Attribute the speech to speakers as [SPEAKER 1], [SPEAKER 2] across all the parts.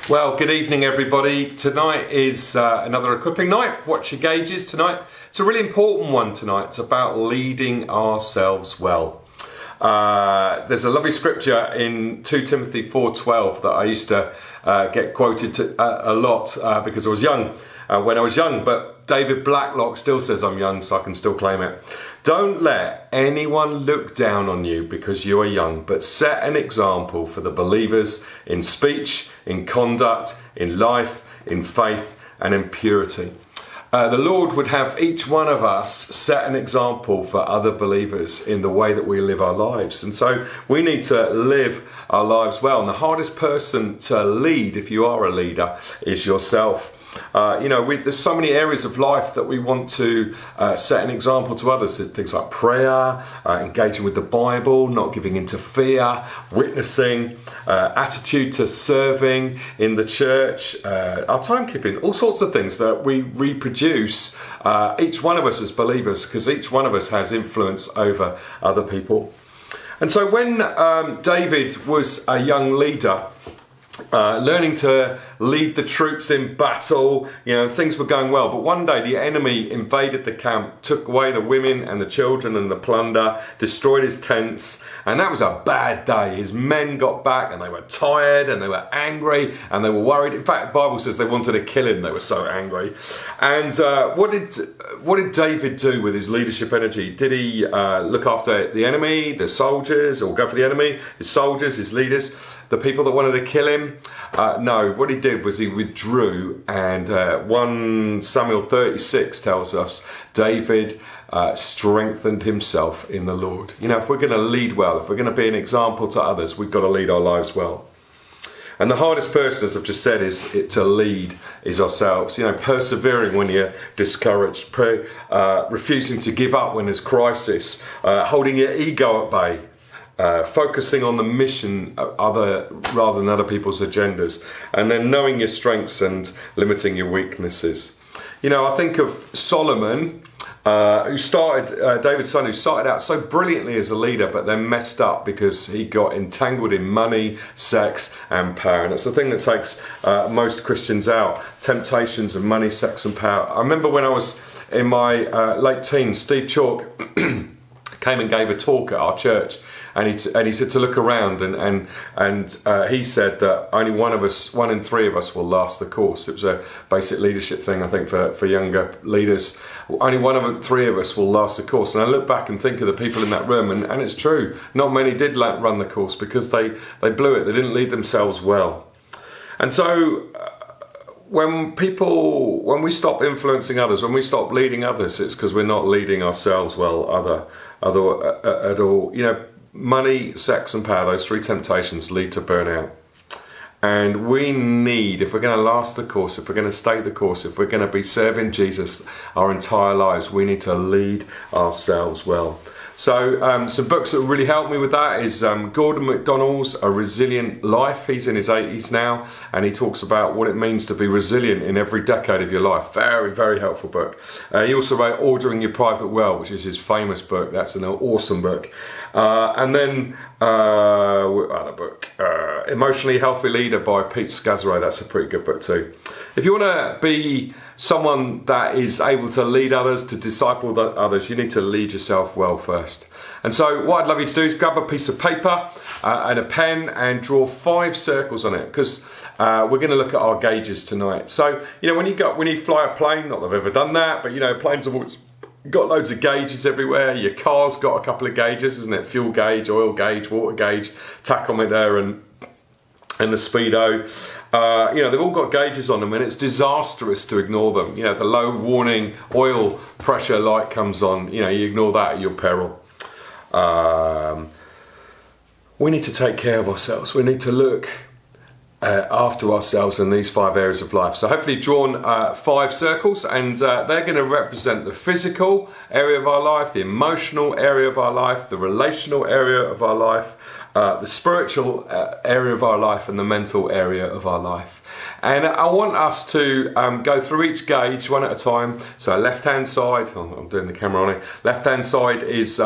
[SPEAKER 1] Well, good evening everybody. Tonight is another equipping night. Watch your gauges tonight. It's a really important one tonight. It's about leading ourselves well. There's a lovely scripture in 2 Timothy 4:12 that I used to get quoted a lot because I was young when I was young, but David Blacklock still says I'm young, so I can still claim it. Don't let anyone look down on you because you are young, but set an example for the believers in speech, in conduct, in life, in faith, and in purity. The Lord would have each one of us set an example for other believers in the way that we live our lives. And so we need to live our lives well. And the hardest person to lead, if you are a leader, is yourself. There's so many areas of life that we want to set an example to others. Things like prayer, engaging with the Bible, not giving in to fear, witnessing, attitude to serving in the church, our timekeeping, all sorts of things that we reproduce, each one of us as believers, because each one of us has influence over other people. And so when David was a young leader, learning to lead the troops in battle, things were going well. But one day the enemy invaded the camp, took away the women and the children and the plunder, destroyed his tents, and that was a bad day. His men got back and they were tired and they were angry and they were worried. In fact, the Bible says they wanted to kill him. They were so angry. And what did David do with his leadership energy? Did he look after the enemy, the soldiers, or go for the enemy, his soldiers, his leaders, the people that wanted to kill him? No, what he did was he withdrew, and 1 Samuel 36 tells us David strengthened himself in the Lord. If we're going to lead well, if we're going to be an example to others, we've got to lead our lives well. And the hardest person, as I've just said, to lead is ourselves. Persevering when you're discouraged, refusing to give up when there's crisis, holding your ego at bay. Focusing on the mission rather than other people's agendas, and then knowing your strengths and limiting your weaknesses. I think of Solomon, David's son, who started out so brilliantly as a leader, but then messed up because he got entangled in money, sex, and power. And it's the thing that takes most Christians out: temptations of money, sex, and power. I remember when I was in my late teens, Steve Chalk came and gave a talk at our church. And he said to look around, and he said that only one in three of us will last the course. It was a basic leadership thing, I think, for younger leaders. Only one of three of us will last the course. And I look back and think of the people in that room, and it's true. Not many did run the course because they blew it. They didn't lead themselves well. And so when we stop influencing others, when we stop leading others, it's because we're not leading ourselves well at all. Money, sex, and power, those three temptations lead to burnout. And we need, if we're going to last the course, if we're going to stay the course, if we're going to be serving Jesus our entire lives, we need to lead ourselves well. So some books that really helped me with that is Gordon MacDonald's A Resilient Life. He's in his 80s now, and he talks about what it means to be resilient in every decade of your life. Very, very helpful book. He also wrote Ordering Your Private Well, which is his famous book. That's an awesome book. And then other book, Emotionally Healthy Leader by Pete Scazzaro. That's a pretty good book too. If you want to be someone that is able to lead others, to disciple others, you need to lead yourself well first. And so what I'd love you to do is grab a piece of paper and a pen and draw 5 circles on it, because we're going to look at our gauges tonight. So, when you fly a plane, not that I've ever done that, but planes have always got loads of gauges everywhere. Your car's got a couple of gauges, isn't it? Fuel gauge, oil gauge, water gauge, tachometer, and the speedo. They've all got gauges on them, and it's disastrous to ignore them. The low warning oil pressure light comes on. You ignore that at your peril. We need to take care of ourselves. We need to look after ourselves in these 5 areas of life. So hopefully you've drawn 5 circles, and they're going to represent the physical area of our life, the emotional area of our life, the relational area of our life, the spiritual area of our life, and the mental area of our life. And I want us to go through each gauge one at a time. So left hand side, I'm doing the camera on it, left hand side is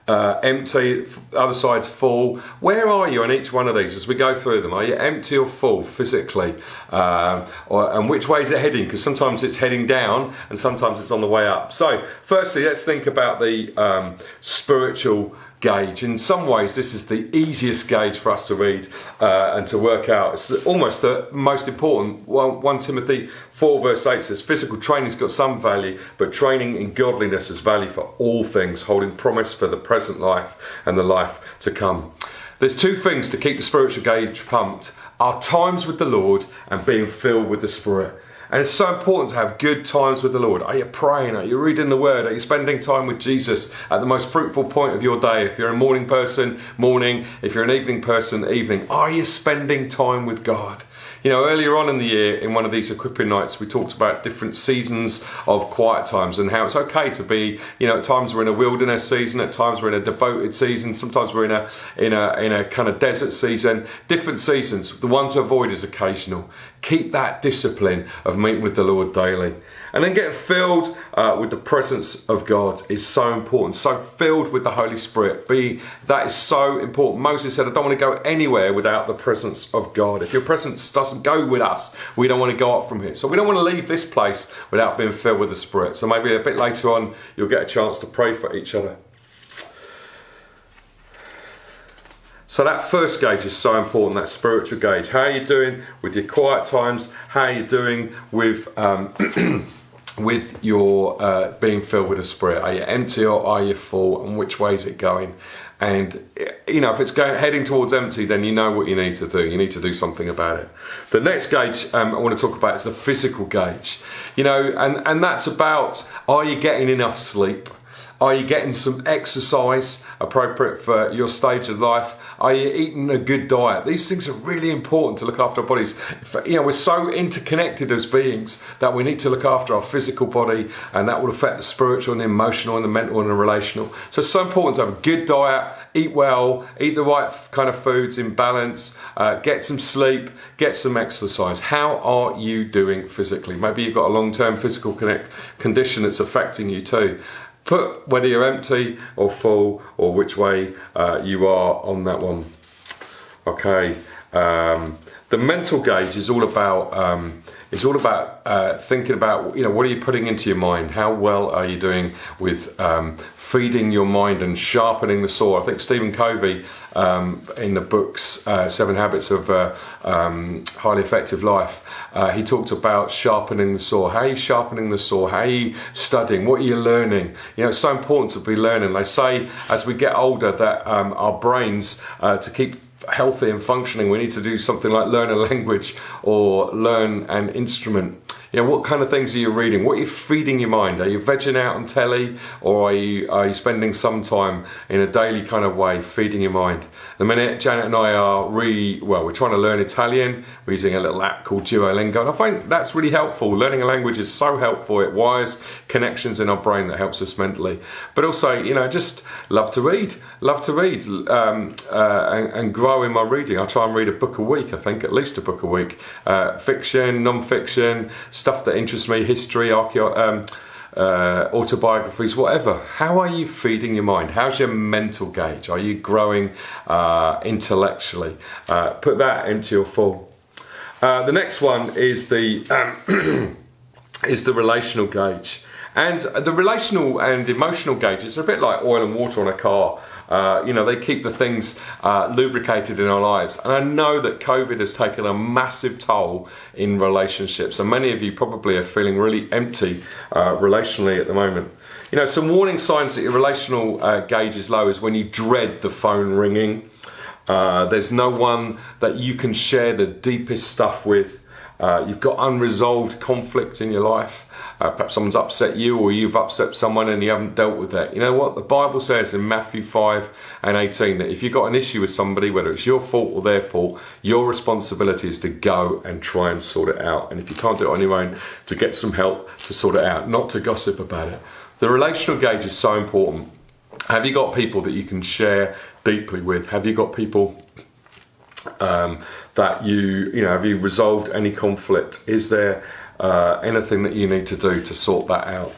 [SPEAKER 1] empty, other side's full. Where are you on each one of these as we go through them? Are you empty or full physically? And which way is it heading? Because sometimes it's heading down and sometimes it's on the way up. So firstly, let's think about the spiritual gauge. In some ways, this is the easiest gauge for us to read and to work out. It's almost the most important. 1 Timothy 4 verse 8 says, physical training's got some value, but training in godliness has value for all things, holding promise for the present life and the life to come. There's two things to keep the spiritual gauge pumped: our times with the Lord and being filled with the Spirit. And it's so important to have good times with the Lord. Are you praying? Are you reading the Word? Are you spending time with Jesus at the most fruitful point of your day? If you're a morning person, morning. If you're an evening person, evening. Are you spending time with God? You know, earlier on in the year, in one of these equipping nights, we talked about different seasons of quiet times and how it's okay to be, you know, at times we're in a wilderness season, at times we're in a devoted season, sometimes we're in a kind of desert season. Different seasons. The one to avoid is occasional. Keep that discipline of meeting with the Lord daily. And then getting filled with the presence of God is so important. So filled with the Holy Spirit. That is so important. Moses said, I don't want to go anywhere without the presence of God. If your presence doesn't go with us, we don't want to go up from here. So we don't want to leave this place without being filled with the Spirit. So maybe a bit later on, you'll get a chance to pray for each other. So that first gauge is so important, that spiritual gauge. How are you doing with your quiet times? How are you doing with with your being filled with the Spirit? Are you empty or are you full? And which way is it going? And, you know, if it's heading towards empty, then you know what you need to do. You need to do something about it. The next gauge I want to talk about is the physical gauge. You know, and that's about, are you getting enough sleep? Are you getting some exercise appropriate for your stage of life? Are you eating a good diet? These things are really important to look after our bodies. You know, we're so interconnected as beings that we need to look after our physical body, and that will affect the spiritual and the emotional and the mental and the relational. So it's so important to have a good diet, eat well, eat the right kind of foods in balance, get some sleep, get some exercise. How are you doing physically? Maybe you've got a long-term physical condition that's affecting you too. Put whether you're empty or full or which way you are on that one. Okay. The mental gauge is all about thinking about, you know, what are you putting into your mind? How well are you doing with feeding your mind and sharpening the saw? I think Stephen Covey in the books 7 Habits of Highly Effective Life, he talked about sharpening the saw. How are you sharpening the saw? How are you studying? What are you learning? You know, it's so important to be learning. They say as we get older that our brains, to keep healthy and functioning, we need to do something like learn a language or learn an instrument. You know, what kind of things are you reading? What are you feeding your mind? Are you vegging out on telly, or are you spending some time in a daily kind of way feeding your mind? The minute Janet and I are we're trying to learn Italian. We're using a little app called Duolingo, and I find that's really helpful. Learning a language is so helpful. It wires connections in our brain that helps us mentally. But also, you know, just love to read, and grow in my reading. I try and read a book a week. I think at least a book a week. Fiction, non-fiction, stuff that interests me, history, autobiographies, whatever. How are you feeding your mind? How's your mental gauge? Are you growing intellectually? Put that into your full. The next one is the is the relational gauge. And the relational and emotional gauges are a bit like oil and water on a car. You know, they keep the things lubricated in our lives. And I know that COVID has taken a massive toll in relationships. And many of you probably are feeling really empty relationally at the moment. You know, some warning signs that your relational gauge is low is when you dread the phone ringing. There's no one that you can share the deepest stuff with. You've got unresolved conflict in your life. Perhaps someone's upset you, or you've upset someone and you haven't dealt with that. You know what? The Bible says in Matthew 5:18 that if you've got an issue with somebody, whether it's your fault or their fault, your responsibility is to go and try and sort it out. And if you can't do it on your own, to get some help to sort it out, not to gossip about it. The relational gauge is so important. Have you got people that you can share deeply with? Have you got people that you know, have you resolved any conflict? Is there anything that you need to do to sort that out?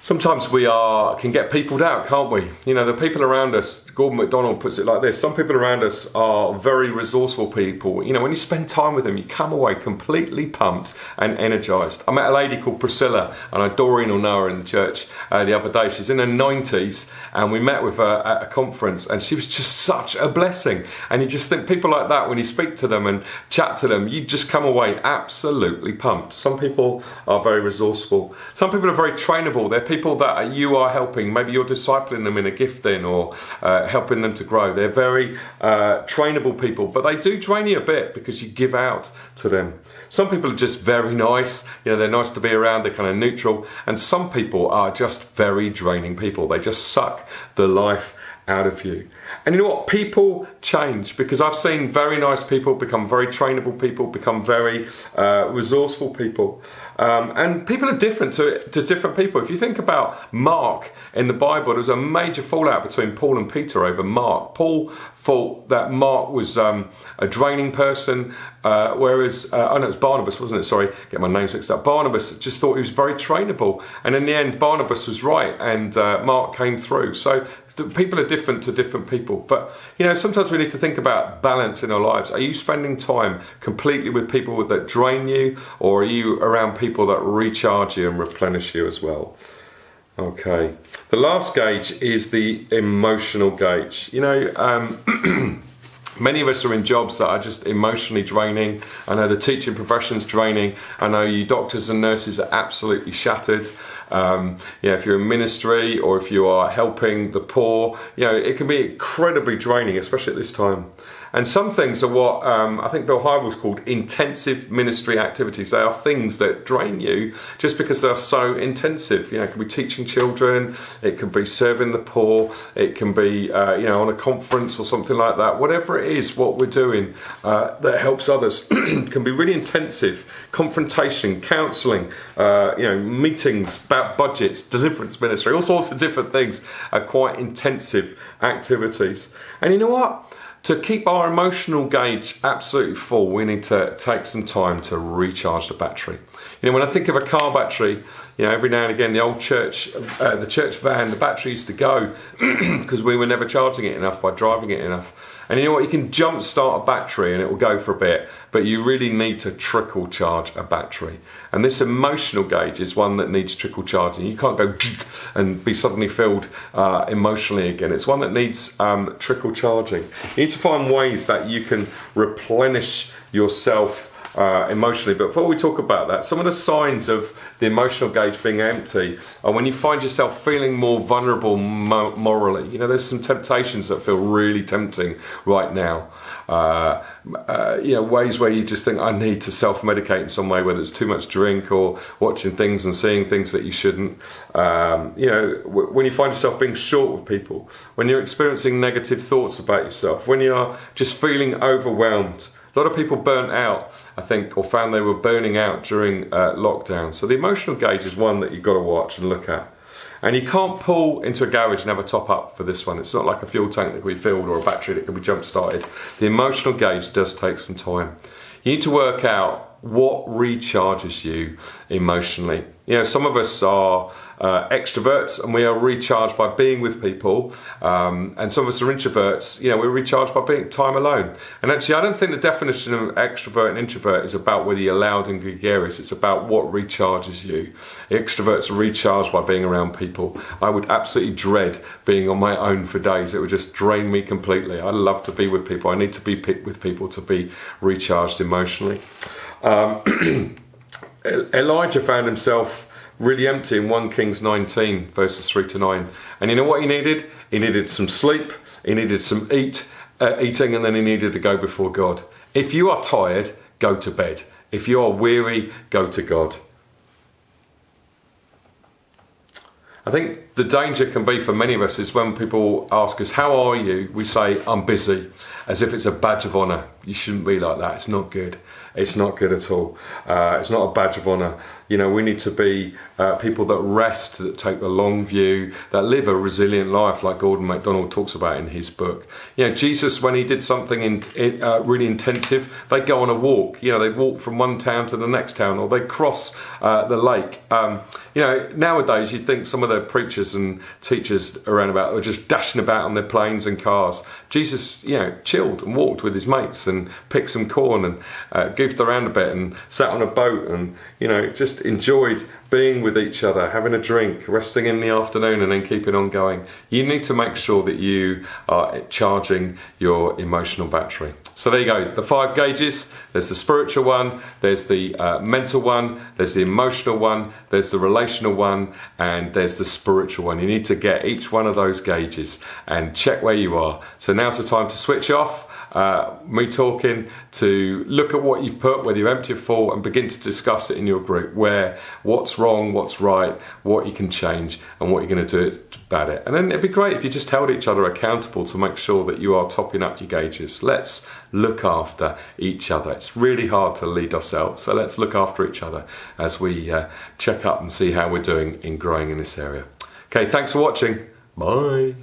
[SPEAKER 1] Sometimes we can get peopled out, can't we? You know, the people around us, Gordon MacDonald puts it like this, some people around us are very resourceful people. You know, when you spend time with them, you come away completely pumped and energised. I met a lady called Priscilla, and Doreen will know her in the church the other day. She's in her 90s, and we met with her at a conference, and she was just such a blessing. And you just think people like that, when you speak to them and chat to them, you just come away absolutely pumped. Some people are very resourceful. Some people are very trainable. They're people that you are helping. Maybe you're discipling them in a gifting or helping them to grow. They're very trainable people, but they do drain you a bit because you give out to them. Some people are just very nice. You know, they're nice to be around. They're kind of neutral. And some people are just very draining people. They just suck the life out of you. And you know what? People change, because I've seen very nice people become very trainable people, become very resourceful people. And people are different to different people. If you think about Mark in the Bible, there was a major fallout between Paul and Peter over Mark. Paul thought that Mark was a draining person, whereas, it was Barnabas, wasn't it? Sorry, get my names mixed up. Barnabas just thought he was very trainable. And in the end, Barnabas was right, and Mark came through. So people are different to different people. But, you know, sometimes we need to think about balance in our lives. Are you spending time completely with people that drain you, or are you around people that recharge you and replenish you as well? Okay. The last gauge is the emotional gauge. You know, many of us are in jobs that are just emotionally draining. I know the teaching profession's draining. I know you doctors and nurses are absolutely shattered. If you're in ministry or if you are helping the poor, you know, it can be incredibly draining, especially at this time. And some things are what I think Bill Hybels called intensive ministry activities. They are things that drain you just because they're so intensive. You know, it can be teaching children, it can be serving the poor, it can be on a conference or something like that. Whatever it is, what we're doing that helps others can be really intensive. Confrontation, counselling, meetings about budgets, deliverance ministry, all sorts of different things are quite intensive activities. And you know what? To keep our emotional gauge absolutely full, we need to take some time to recharge the battery. You know, when I think of a car battery, you know, every now and again, the old church, the church van, the battery used to go because we were never charging it enough by driving it enough. And you know what? You can jump start a battery and it will go for a bit, but you really need to trickle charge a battery. And this emotional gauge is one that needs trickle charging. You can't go and be suddenly filled emotionally again. It's one that needs trickle charging. You need to find ways that you can replenish yourself emotionally. But before we talk about that, some of the signs of the emotional gauge being empty are when you find yourself feeling more vulnerable morally. You know, there's some temptations that feel really tempting right now. Ways where you just think, I need to self-medicate in some way, whether it's too much drink or watching things and seeing things that you shouldn't. When you find yourself being short with people, when you're experiencing negative thoughts about yourself, when you're just feeling overwhelmed. A lot of people burnt out, I think, or found they were burning out during lockdown. So the emotional gauge is one that you've got to watch and look at. And you can't pull into a garage and have a top up for this one. It's not like a fuel tank that can be filled or a battery that can be jump started. The emotional gauge does take some time. You need to work out what recharges you emotionally. You know, some of us are extroverts and we are recharged by being with people, and some of us are introverts. You know, we're recharged by being time alone. And actually, I don't think the definition of extrovert and introvert is about whether you're loud and gregarious. It's about what recharges you. Extroverts are recharged by being around people. I would absolutely dread being on my own for days. It would just drain me completely. I love to be with people. I need to be with people to be recharged emotionally. Elijah found himself really empty in 1 Kings 19 verses 3-9, and you know what he needed? He needed some sleep, he needed some eating, and then he needed to go before God. If you are tired, go to bed. If you are weary, go to God. I think the danger can be for many of us is when people ask us, how are you? We say, I'm busy. as if it's a badge of honour. You shouldn't be like that. It's not good. It's not good at all. It's not a badge of honour. You know, we need to be people that rest, that take the long view, that live a resilient life, like Gordon MacDonald talks about in his book. You know, Jesus, when he did something really intensive, they'd go on a walk. You know, they'd walk from one town to the next town, or they'd cross the lake. You know, nowadays you'd think some of the preachers and teachers around about are just dashing about on their planes and cars. Jesus, you know, chilled and walked with his mates and picked some corn and goofed around a bit and sat on a boat and, you know, just enjoyed being with each other, having a drink, resting in the afternoon and then keeping on going. You need to make sure that you are charging your emotional battery. So there you go, the 5 gauges. There's the spiritual one, there's the mental one, there's the emotional one, there's the relational one, and there's the spiritual one. You need to get each one of those gauges and check where you are. So now's the time to switch off me talking, to look at what you've put, whether you're empty or full, and begin to discuss it in your group, where what's wrong, what's right, what you can change, and what you're going to do about it. And then it'd be great if you just held each other accountable to make sure that you are topping up your gauges. Let's look after each other. It's really hard to lead ourselves, so let's look after each other as we check up and see how we're doing in growing in this area. Okay, thanks for watching. Bye.